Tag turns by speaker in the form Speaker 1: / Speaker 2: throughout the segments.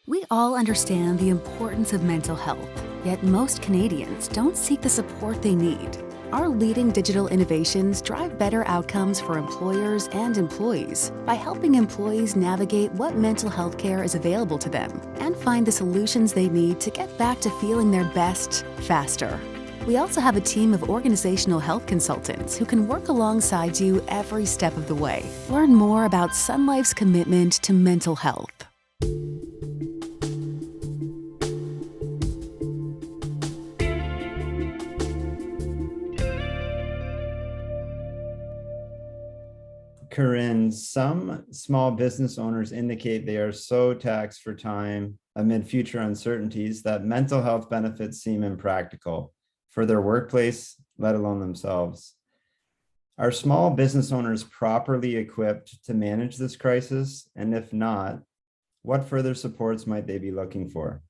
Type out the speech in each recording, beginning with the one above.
Speaker 1: We all understand the importance of mental health, yet most Canadians don't seek the support they need. Our leading digital innovations drive better outcomes for employers and employees by helping employees navigate what mental health care is available to them and find the solutions they need to get back to feeling their best faster. We also have a team of organizational health consultants who can work alongside you every step of the way. Learn more about Sun Life's commitment to mental health.
Speaker 2: Corinne, some small business owners indicate they are so taxed for time amid future uncertainties that mental health benefits seem impractical for their workplace, let alone themselves. Are small business owners properly equipped to manage this crisis? And if not, what further supports might they be looking for?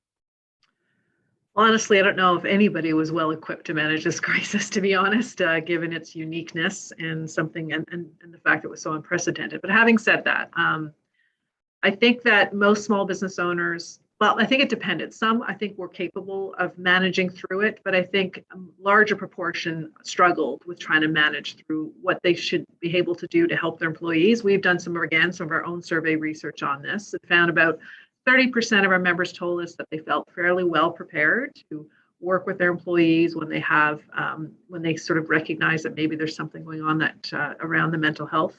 Speaker 3: Honestly, I don't know if anybody was well equipped to manage this crisis, to be honest, given its uniqueness and the fact that it was so unprecedented. But having said that, I think that most small business owners, well, I think it depended. Some I think were capable of managing through it, but I think a larger proportion struggled with trying to manage through what they should be able to do to help their employees. We've done some of our own survey research on this and found about 30% of our members told us that they felt fairly well prepared to work with their employees when they sort of recognize that maybe there's something going on that around the mental health.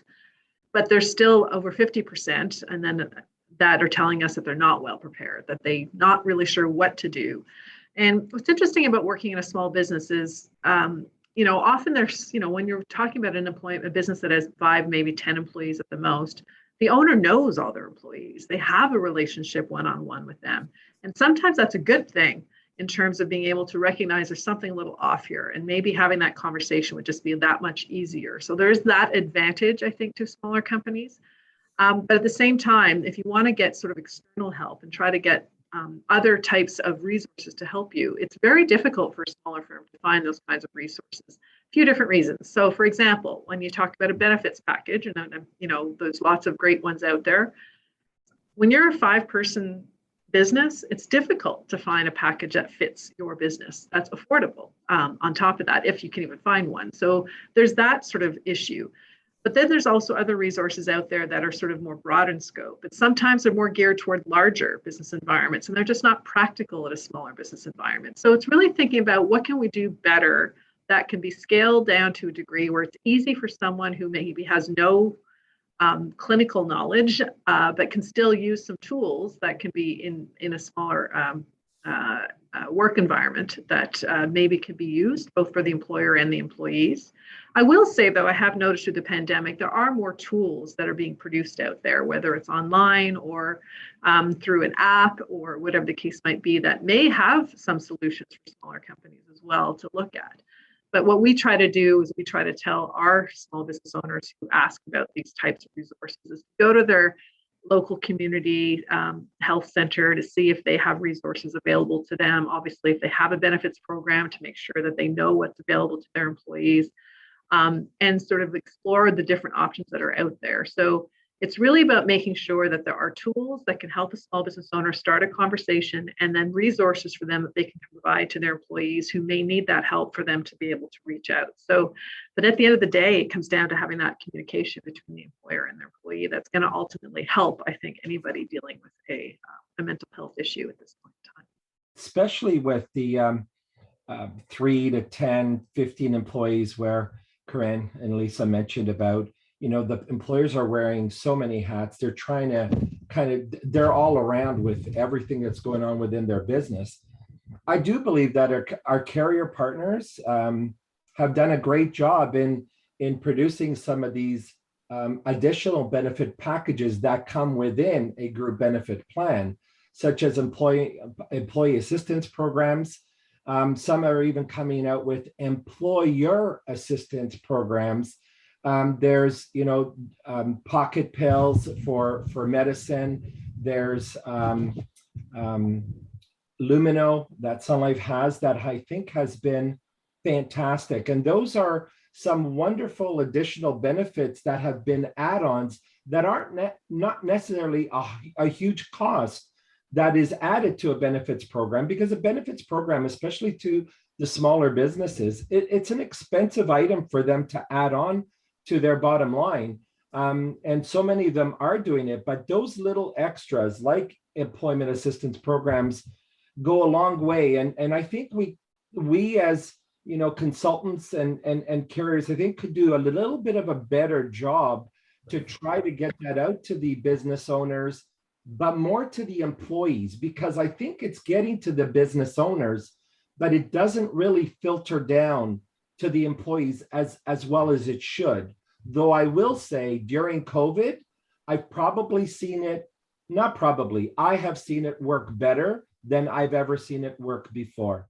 Speaker 3: But there's still over 50%, and then that are telling us that they're not well prepared, that they're not really sure what to do. And what's interesting about working in a small business is, often there's, when you're talking about a business that has 5, maybe 10 employees at the most, the owner knows all their employees. They have a relationship one-on-one with them. And sometimes that's a good thing in terms of being able to recognize there's something a little off here, and maybe having that conversation would just be that much easier. So there's that advantage, I think, to smaller companies. But at the same time, if you want to get sort of external help and try to get other types of resources to help you, it's very difficult for a smaller firm to find those kinds of resources. Few different reasons. So, for example, when you talk about a benefits package, and there's lots of great ones out there. When you're a 5-person business, it's difficult to find a package that fits your business that's affordable. On top of that, if you can even find one, so there's that sort of issue. But then there's also other resources out there that are sort of more broad in scope. But sometimes they're more geared toward larger business environments, and they're just not practical at a smaller business environment. So it's really thinking about what can we do better that can be scaled down to a degree where it's easy for someone who maybe has no clinical knowledge, but can still use some tools that can be in a smaller work environment that maybe can be used both for the employer and the employees. I will say, though, I have noticed through the pandemic, there are more tools that are being produced out there, whether it's online or through an app or whatever the case might be, that may have some solutions for smaller companies as well to look at. But what we try to do is we try to tell our small business owners who ask about these types of resources is to go to their local community health center to see if they have resources available to them. Obviously, if they have a benefits program, to make sure that they know what's available to their employees, and sort of explore the different options that are out there. So it's really about making sure that there are tools that can help a small business owner start a conversation, and then resources for them that they can provide to their employees who may need that help for them to be able to reach out. So, but at the end of the day, it comes down to having that communication between the employer and their employee that's going to ultimately help, I think, anybody dealing with a mental health issue at this point in time.
Speaker 4: Especially with the 3 to 10, 15 employees where Corinne and Lisa mentioned about, the employers are wearing so many hats. They're trying to they're all around with everything that's going on within their business. I do believe that our carrier partners have done a great job in producing some of these additional benefit packages that come within a group benefit plan, such as employee assistance programs. Some are even coming out with employer assistance programs. There's, pocket pills for medicine. There's Lumino that Sun Life has that I think has been fantastic. And those are some wonderful additional benefits that have been add-ons that aren't not necessarily a huge cost, that is added to a benefits program, because a benefits program, especially to the smaller businesses, it's an expensive item for them to add on to their bottom line. And so many of them are doing it, but those little extras like employment assistance programs go a long way. And I think we as consultants and carriers, I think could do a little bit of a better job to try to get that out to the business owners, but more to the employees, because I think it's getting to the business owners, but it doesn't really filter down to the employees as well as it should. Though I will say during COVID, I've probably seen it, not probably, I have seen it work better than I've ever seen it work before.